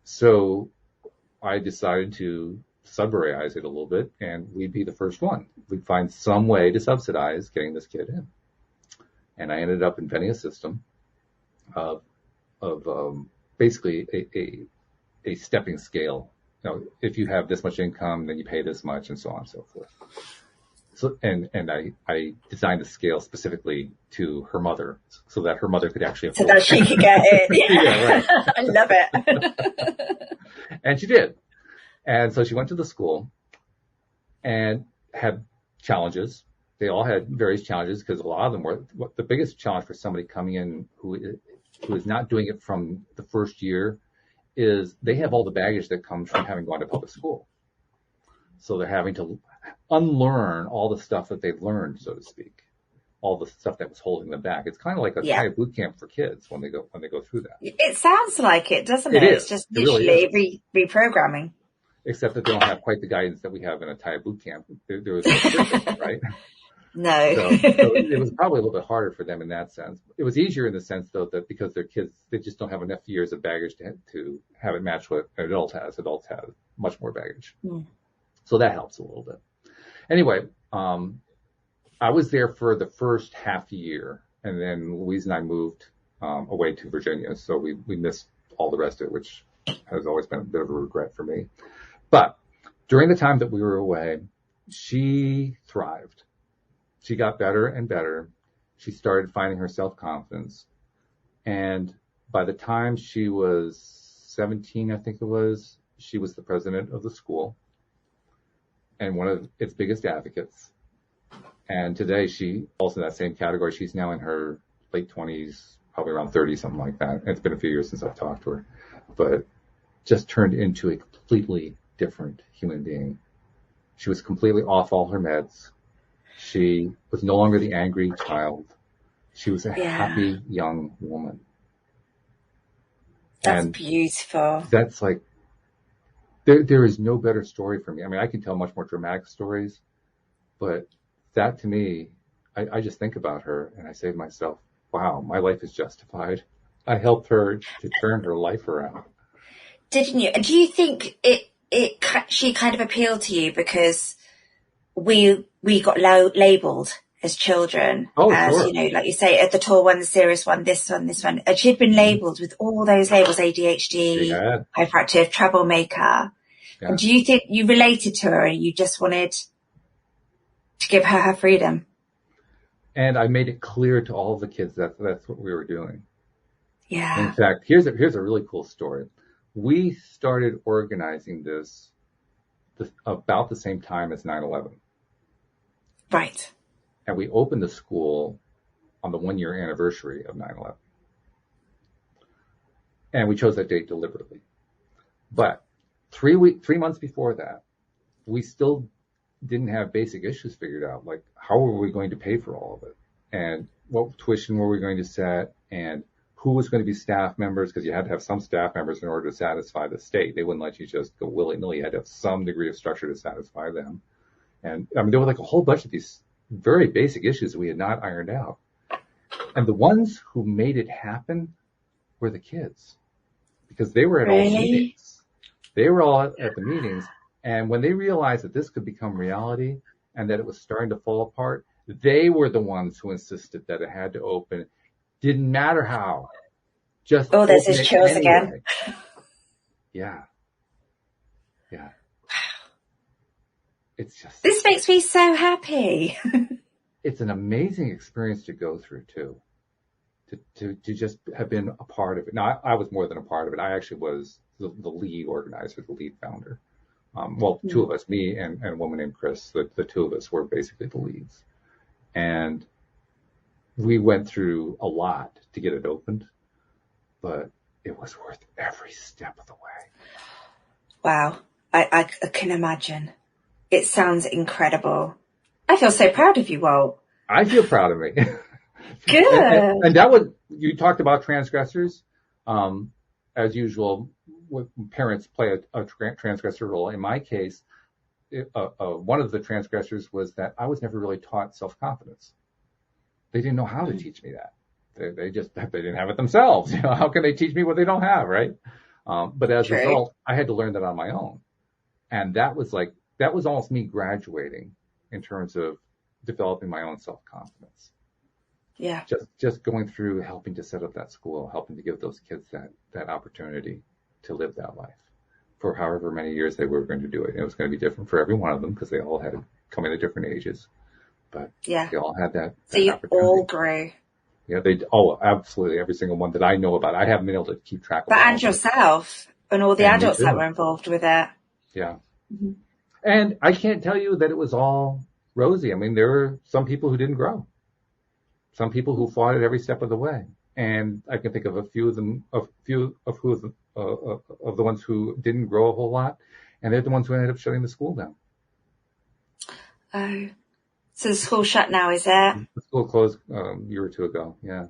So I decided to Sudburyize it a little bit, and we'd be the first one. We'd find some way to subsidize getting this kid in. And I ended up inventing a system of basically a stepping scale. If you have this much income, then you pay this much, and so on and so forth. So, and I designed the scale specifically to her mother so that her mother could actually So afford that she could get in. Yeah. Yeah, right. I love it. And she did. And so she went to the school and had challenges. They all had various challenges because a lot of them were the biggest challenge for somebody coming in who is not doing it from the first year is they have all the baggage that comes from having gone to public school. So they're having to unlearn all the stuff that they've learned, so to speak, all the stuff that was holding them back. It's kind of like a Yeah. Thai boot camp for kids when they go through that. It sounds like it, doesn't it? It It's is. just It really literally reprogramming. Except that they don't have quite the guidance that we have in a Thai boot camp. There was no system, right? No. So it was probably a little bit harder for them in that sense. It was easier in the sense, though, that because they're kids, they just don't have enough years of baggage to have it match what an adult has. Adults have much more baggage. Mm. So that helps a little bit. Anyway, I was there for the first half year, and then Louise and I moved away to Virginia, so we missed all the rest of it, which has always been a bit of a regret for me. But during the time that we were away, she thrived. She got better and better. She started finding her self-confidence. And by the time she was 17, I think it was, she was the president of the school and one of its biggest advocates. And today she falls in that same category. She's now in her late 20s, probably around 30, something like that. And it's been a few years since I've talked to her, but just turned into a completely different human being. She was completely off all her meds. She was no longer the angry child. She was a happy young woman. That's beautiful. That's like, there is no better story for me. I mean, I can tell much more dramatic stories, but that to me, I just think about her and I say to myself, wow, my life is justified. I helped her to turn her life around. Didn't you? Do you think she kind of appealed to you because we got labelled as children, as sure. you know, like you say, the tall one, the serious one, this one, and she'd been labelled with all those labels: ADHD, hyperactive, troublemaker. Yeah. And do you think you related to her and you just wanted to give her freedom? And I made it clear to all the kids that that's what we were doing. Yeah. In fact, here's a really cool story. We started organizing this about the same time as 9/11. Right. And we opened the school on the 1-year anniversary of 9/11. And we chose that date deliberately. But 3 months before that, we still didn't have basic issues figured out. Like, how were we going to pay for all of it? And what tuition were we going to set? And who was going to be staff members? Because you had to have some staff members in order to satisfy the state. They wouldn't let you just go willy-nilly. You had to have some degree of structure to satisfy them. And I mean, there were like a whole bunch of these very basic issues that we had not ironed out. And the ones who made it happen were the kids, because they were at all the meetings. They were all at the meetings. And when they realized that this could become reality and that it was starting to fall apart, they were the ones who insisted that it had to open. Didn't matter how. Just there's his chills anyway. Again. Yeah. Yeah. It's just. This makes me so happy. It's an amazing experience to go through too. To just have been a part of it. Now, I was more than a part of it. I actually was the lead organizer, the lead founder. Two of us, me and a woman named Chris, the two of us were basically the leads. And we went through a lot to get it opened, but it was worth every step of the way. Wow. I can imagine. It sounds incredible. I feel so proud of you, Walt. I feel proud of me. Good. And that was, you talked about transgressors. As usual, parents play a transgressor role. In my case, one of the transgressors was that I was never really taught self-confidence. They didn't know how to teach me that. They didn't have it themselves. You know, how can they teach me what they don't have, right? But as a result, I had to learn that on my own. And that was almost me graduating in terms of developing my own self-confidence. Yeah. Just going through helping to set up that school, helping to give those kids that opportunity to live that life for however many years they were going to do it. It was going to be different for every one of them because they all had to come in at different ages, but they all had that. So you all grew. Yeah, absolutely. Every single one that I know about. I haven't been able to keep track of. But and yourself and all the adults that were involved with it. Yeah. Mm-hmm. And I can't tell you that it was all rosy. I mean, there were some people who didn't grow. Some people who fought it every step of the way. And I can think of a few of the ones who didn't grow a whole lot. And they're the ones who ended up shutting the school down. Oh. So the school shut now, is it? The school closed a year or two ago, yeah.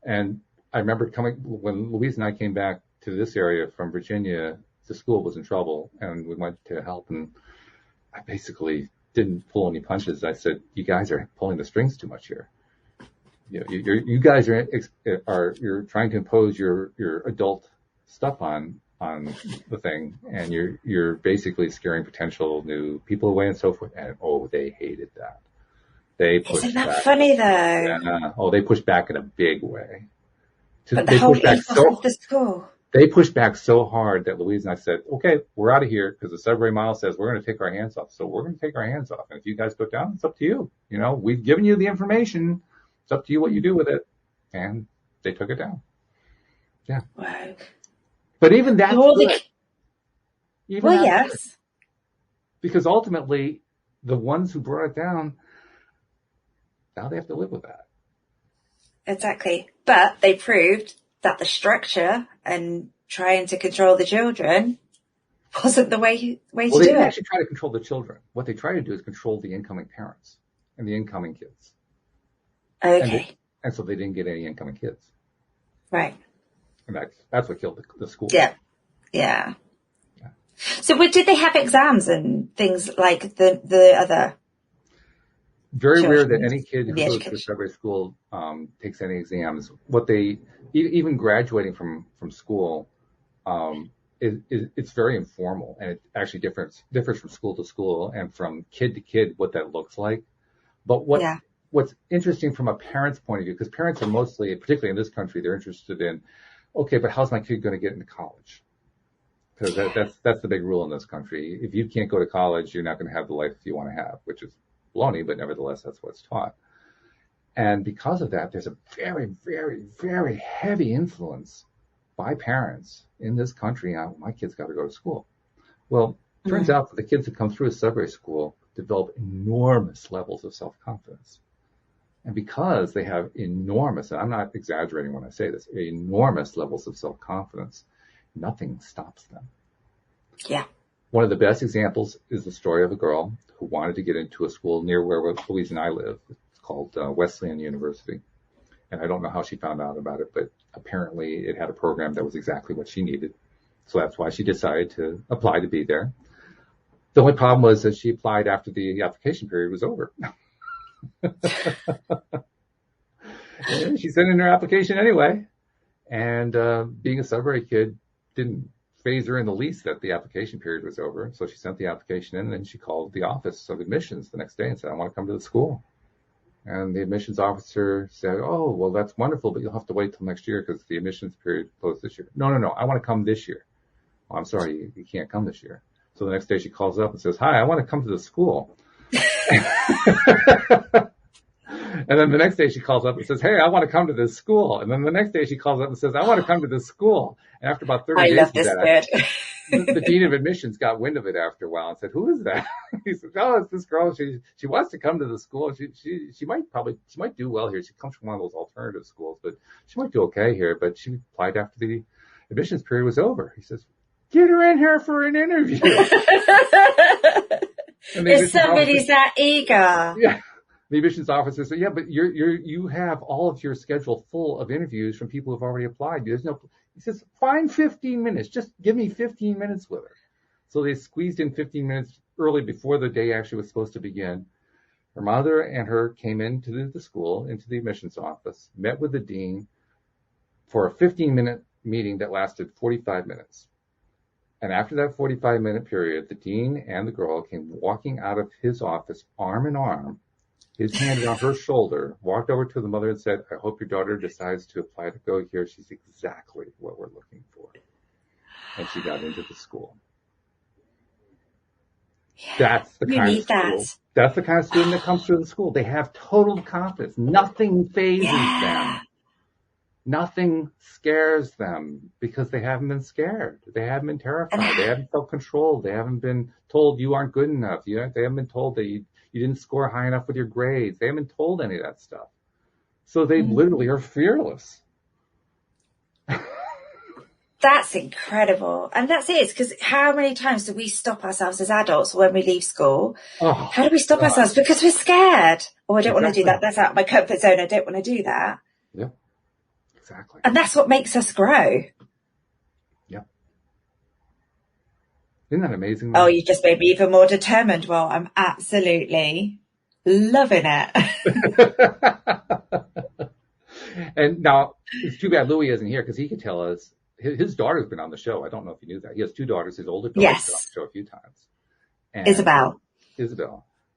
And I remember when Louise and I came back to this area from Virginia, the school was in trouble, and we went to help, and I basically didn't pull any punches. I said, you guys are pulling the strings too much here. You know, you guys you're trying to impose your adult stuff on the thing, and you're basically scaring potential new people away and so forth. And they hated that. They Isn't pushed that back. funny though? Yeah. Oh, they pushed back in a big way. But the They whole pushed back ethos of so the school. they pushed back so hard that Louise and I said, okay, we're out of here because the subway mile says we're going to take our hands off. So we're going to take our hands off. And if you guys go down, it's up to you. You know, we've given you the information. It's up to you what you do with it. And they took it down. Yeah. Wow. But even that's good. Even Well, that's yes. good. Because ultimately, the ones who brought it down, now they have to live with that. Exactly. But they proved that the structure and trying to control the children wasn't the way to do it. Well, they didn't actually try to control the children. What they try to do is control the incoming parents and the incoming kids. Okay. And so they didn't get any incoming kids. Right. And that's what killed the school. Yeah. So did they have exams and things like the other? Very children rare that any kid who goes to a subway school takes any exams. What they even graduating from school, it's very informal, and it actually differs from school to school and from kid to kid what that looks like. But what's interesting from a parent's point of view, because parents are mostly, particularly in this country, they're interested in, okay, but how's my kid going to get into college? Because that's the big rule in this country. If you can't go to college, you're not going to have the life you want to have, which is baloney, but nevertheless, that's what's taught. And because of that, there's a very, very, very heavy influence by parents in this country on my kid's got to go to school. Well, it turns out that the kids who come through a subway school develop enormous levels of self-confidence. And because they have enormous, and I'm not exaggerating when I say this, enormous levels of self-confidence, nothing stops them. Yeah. One of the best examples is the story of a girl who wanted to get into a school near where Louise and I live. It's called Wesleyan University. And I don't know how she found out about it, but apparently it had a program that was exactly what she needed. So that's why she decided to apply to be there. The only problem was that she applied after the application period was over. And she sent in her application anyway. And being a subway kid didn't phase her in the least that the application period was over. So she sent the application in, and then she called the office of admissions the next day and said, I want to come to the school. And the admissions officer said, oh, well, that's wonderful, but you'll have to wait till next year because the admissions period closed this year. No, I want to come this year. Oh, I'm sorry, you can't come this year. So the next day she calls up and says, hi, I want to come to the school. And then the next day she calls up and says, hey, I want to come to this school. And then the next day she calls up and says, I want to come to this school. And after about 30 days love this bit. The dean of admissions got wind of it after a while and said, who is that? He said, oh, it's this girl. She wants to come to the school. She might do well here. She comes from one of those alternative schools, but she might do okay here. But she applied after the admissions period was over. He says, get her in here for an interview. If somebody's that eager. Yeah. The admissions officer said, yeah, but you have all of your schedule full of interviews from people who've already applied. He says, find 15 minutes. Just give me 15 minutes with her. So they squeezed in 15 minutes early before the day actually was supposed to begin. Her mother and her came into the school, into the admissions office, met with the dean for a 15-minute meeting that lasted 45 minutes. And after that 45-minute period, the dean and the girl came walking out of his office arm in arm, his hand on her shoulder, walked over to the mother and said, I hope your daughter decides to apply to go here. She's exactly what we're looking for. And she got into the school. Yeah, that's the kind of school. That's the kind of student that comes through the school. They have total confidence. Nothing phases them. Nothing scares them because they haven't been scared. They haven't been terrified. They haven't felt controlled. They haven't been told you aren't good enough. They haven't been told that you didn't score high enough with your grades. They haven't been told any of that stuff. So they literally are fearless. That's incredible. And that's it. Because how many times do we stop ourselves as adults when we leave school? How do we stop ourselves? Because we're scared. Oh, I don't want to do that. That's out of my comfort zone. I don't want to do that. Yeah, exactly. And that's what makes us grow. Yeah. Isn't that amazing? Oh, you just made me even more determined. Well, I'm absolutely loving it. And now, it's too bad Louis isn't here because he could tell us. His daughter's been on the show. I don't know if you knew that. He has two daughters. His older daughter's been on the show a few times. And Isabel.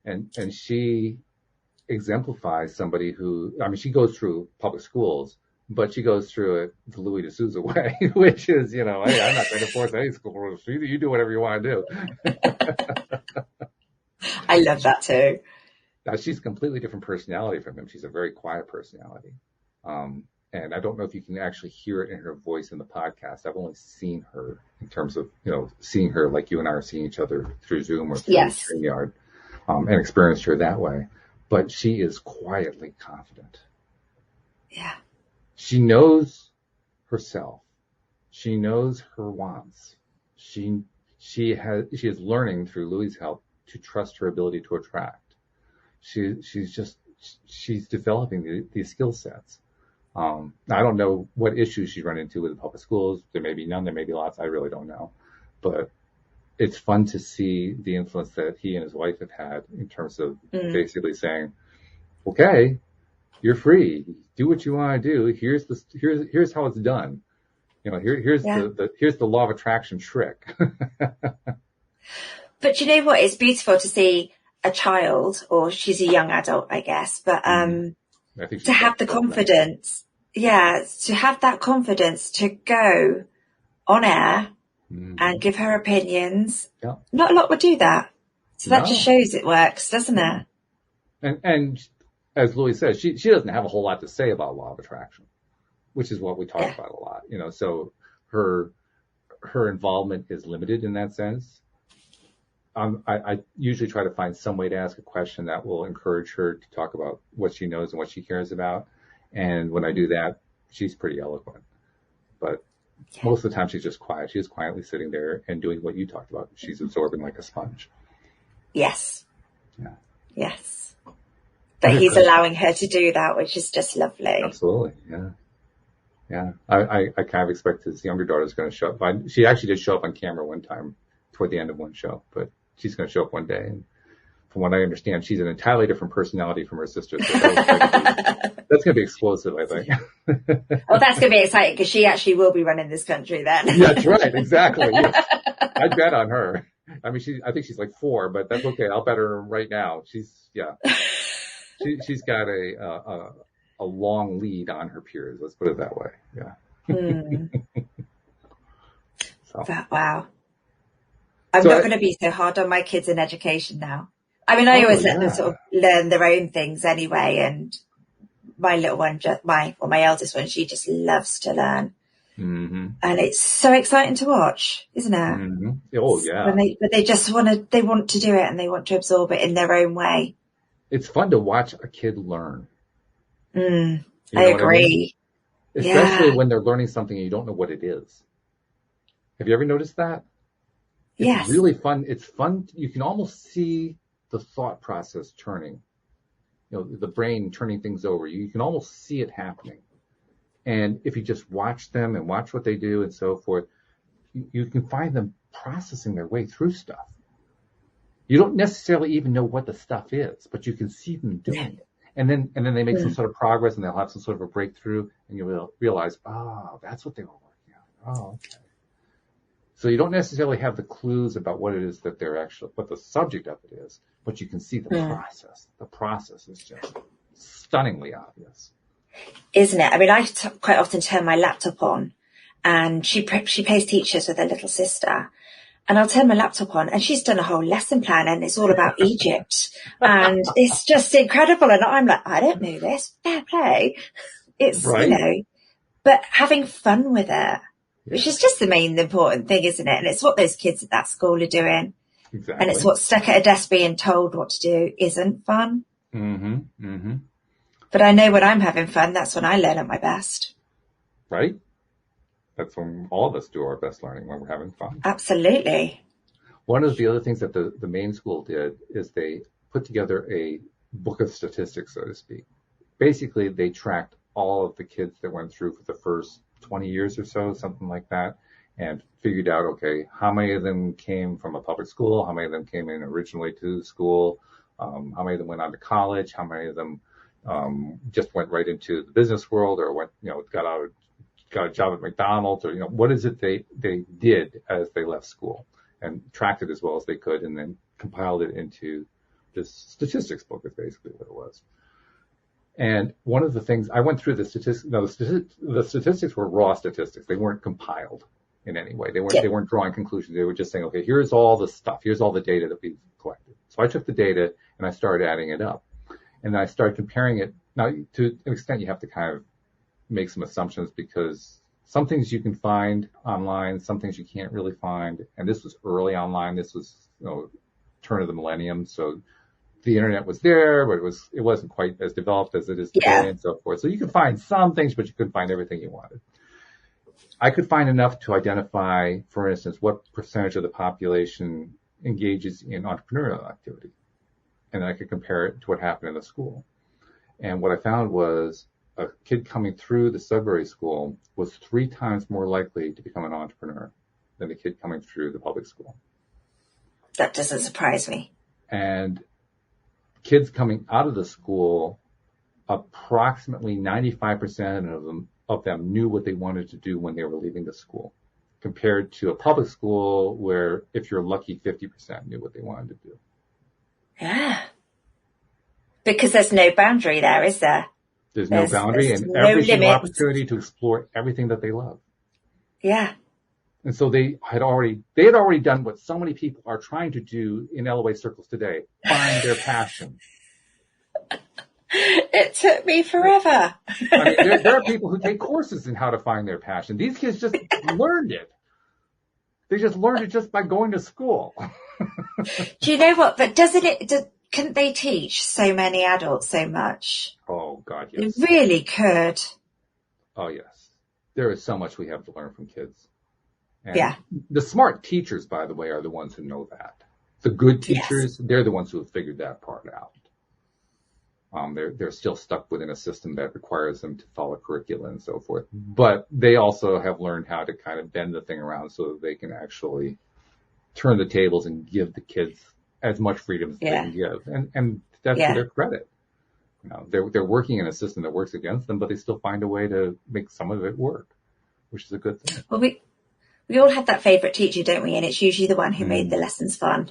And she exemplifies somebody who, I mean, she goes through public schools, but she goes through it the Louis D'Souza way, which is, hey, I'm not going to force any school rules. You do whatever you want to do. I love that too. Now, she's a completely different personality from him. She's a very quiet personality. And I don't know if you can actually hear it in her voice in the podcast. I've only seen her in terms of, seeing her like you and I are seeing each other through Zoom or through StreamYard, and experienced her that way. But she is quietly confident. Yeah. She knows herself. She knows her wants. She is learning through Louis' help to trust her ability to attract. She's developing these skill sets. I don't know what issues she's run into with the public schools. There may be none, there may be lots. I really don't know. But it's fun to see the influence that he and his wife have had in terms of basically saying, okay, you're free. Do what you want to do. Here's how it's done. Here's the law of attraction trick. But you know what? It's beautiful to see a child, or she's a young adult, I guess, but to have the confidence, to have that confidence to go on air and give her opinions. Yeah. Not a lot would do that. So that just shows it works, doesn't it? And as Louis says, she doesn't have a whole lot to say about law of attraction, which is what we talk about a lot. So her involvement is limited in that sense. I usually try to find some way to ask a question that will encourage her to talk about what she knows and what she cares about. And when I do that, she's pretty eloquent. But most of the time she's just quiet. She's quietly sitting there and doing what you talked about. She's absorbing like a sponge. Yes. Yeah. Yes. But he's allowing her to do that, which is just lovely. Absolutely. Yeah. Yeah. I kind of expect his younger daughter's going to show up. She actually did show up on camera one time toward the end of one show, but she's going to show up one day. And from what I understand, she's an entirely different personality from her sister. So that's going to be explosive, I think. Well, that's going to be exciting because she actually will be running this country then. Yeah, that's right. Exactly. Yes. I'd bet on her. I mean, I think she's like 4, but that's okay. I'll bet her right now. She's got a long lead on her peers. Let's put it that way. Yeah. Wow. I'm not going to be so hard on my kids in education now. I mean, I always let them sort of learn their own things anyway. And my little one, my eldest one, she just loves to learn. Mm-hmm. And it's so exciting to watch, isn't it? Mm-hmm. Oh, yeah. But they just want to do it and they want to absorb it in their own way. It's fun to watch a kid learn. I agree. I mean? Especially when they're learning something and you don't know what it is. Have you ever noticed that? It's really fun. It's fun. You can almost see the thought process turning, the brain turning things over. You can almost see it happening. And if you just watch them and watch what they do and so forth, you can find them processing their way through stuff. You don't necessarily even know what the stuff is, but you can see them doing it. And then they make some sort of progress and they'll have some sort of a breakthrough and you'll realize, that's what they were working on. Oh, okay. So you don't necessarily have the clues about what it is that what the subject of it is, but you can see the process. The process is just stunningly obvious. Isn't it? I mean, I quite often turn my laptop on and she plays teachers with her little sister. And I'll turn my laptop on and she's done a whole lesson plan and it's all about Egypt. And it's just incredible. And I'm like, I don't know this. Fair play. It's, but having fun with it. Which is just the important thing, isn't it? And it's what those kids at that school are doing. Exactly. And it's what's stuck at a desk being told what to do isn't fun. Mm-hmm. Mm-hmm. But I know when I'm having fun, that's when I learn at my best. Right? That's when all of us do our best learning, when we're having fun. Absolutely. One of the other things that the main school did is they put together a book of statistics, so to speak. Basically, they tracked all of the kids that went through for the first 20 years or so, something like that, and figured out, okay, how many of them came from a public school, how many of them came in originally to the school, how many of them went on to college, how many of them just went right into the business world or went, got a job at McDonald's, or, what is it they did as they left school, and tracked it as well as they could, and then compiled it into this statistics book is basically what it was. And one of the things I went through the statistics were raw statistics. They weren't compiled in any way. They weren't drawing conclusions. They were just saying, okay, here's all the stuff. Here's all the data that we've collected. So I took the data and I started adding it up, and then I started comparing it. Now, to an extent, you have to kind of make some assumptions because some things you can find online, some things you can't really find. And this was early online. This was, turn of the millennium. So the internet was there, but it wasn't quite as developed as it is today and so forth. So you could find some things, but you couldn't find everything you wanted. I could find enough to identify, for instance, what percentage of the population engages in entrepreneurial activity. And then I could compare it to what happened in the school. And what I found was a kid coming through the Sudbury school was 3 times more likely to become an entrepreneur than the kid coming through the public school. That doesn't surprise me. And kids coming out of the school, approximately 95% of them knew what they wanted to do when they were leaving the school, compared to a public school where, if you're lucky, 50% knew what they wanted to do. Yeah. Because there's no boundary there, is there? There's no boundary and every single opportunity to explore everything that they love. Yeah. And so they had already done what so many people are trying to do in LOA circles today, find their passion. It took me forever. I mean, there are people who take courses in how to find their passion. These kids just learned it. They just learned it just by going to school. Do you know what? But couldn't they teach so many adults so much? Oh, God, yes. They really could. Oh, yes. There is so much we have to learn from kids. And yeah. The smart teachers, by the way, are the ones who know that. The good teachers, they're the ones who have figured that part out. They're still stuck within a system that requires them to follow curricula and so forth. But they also have learned how to kind of bend the thing around so that they can actually turn the tables and give the kids as much freedom as they can give. And that's to their credit. They're working in a system that works against them, but they still find a way to make some of it work, which is a good thing. Well, we all have that favourite teacher, don't we? And it's usually the one who made the lessons fun.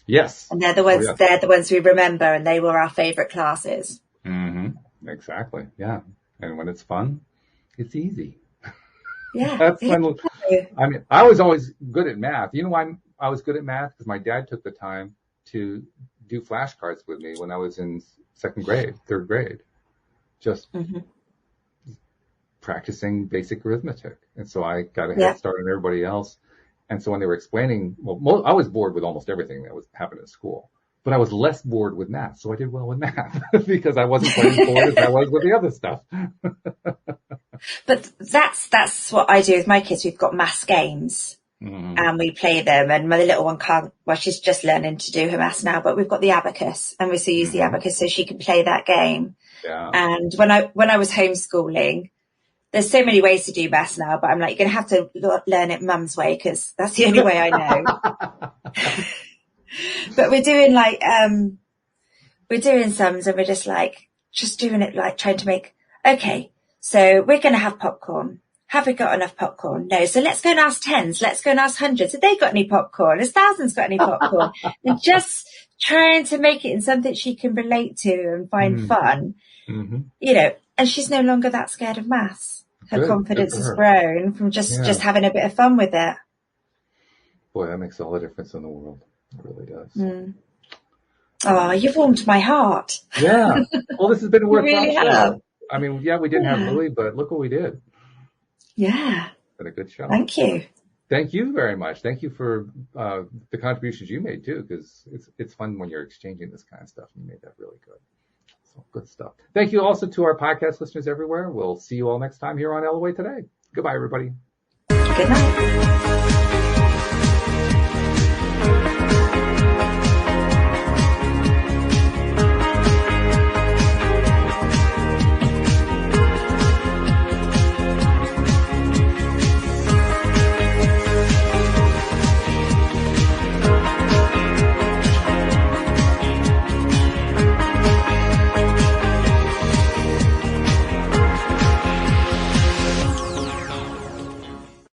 Yes. And they're the ones, they're the ones we remember, and they were our favourite classes. Mm-hmm. Exactly. Yeah. And when it's fun, it's easy. Yeah. That's fun. I mean, I was always good at math. You know why I was good at math? Because my dad took the time to do flashcards with me when I was in third grade, just practicing basic arithmetic. And so I got a head start on everybody else. And so when they were explaining, I was bored with almost everything that was happening at school, but I was less bored with math. So I did well with math because I wasn't quite as bored as I was with the other stuff. But that's what I do with my kids. We've got maths games and we play them, and my little one can't, well, she's just learning to do her maths now, but we've got the abacus, and we still use the abacus so she can play that game. Yeah. And when I was homeschooling, there's so many ways to do maths now, but I'm like, you're going to have to learn it mum's way because that's the only way I know. But we're doing sums, and we're just doing it like trying to make, okay, so we're going to have popcorn. Have we got enough popcorn? No. So let's go and ask tens. Let's go and ask hundreds. Have they got any popcorn? Has thousands got any popcorn? And just trying to make it in something she can relate to and find fun, and she's no longer that scared of maths. Her confidence has grown from just having a bit of fun with it. Boy, that makes all the difference in the world. It really does. Oh, you've warmed my heart. Yeah. Well, this has been a worthwhile really show. I mean, we didn't have Louie, but look what we did. Yeah. It's been a good show. Thank you. Thank you very much. Thank you for the contributions you made too, because it's fun when you're exchanging this kind of stuff. You made that really good. So good stuff. Thank you also to our podcast listeners everywhere. We'll see you all next time here on LOA Today. Goodbye, everybody. Good night.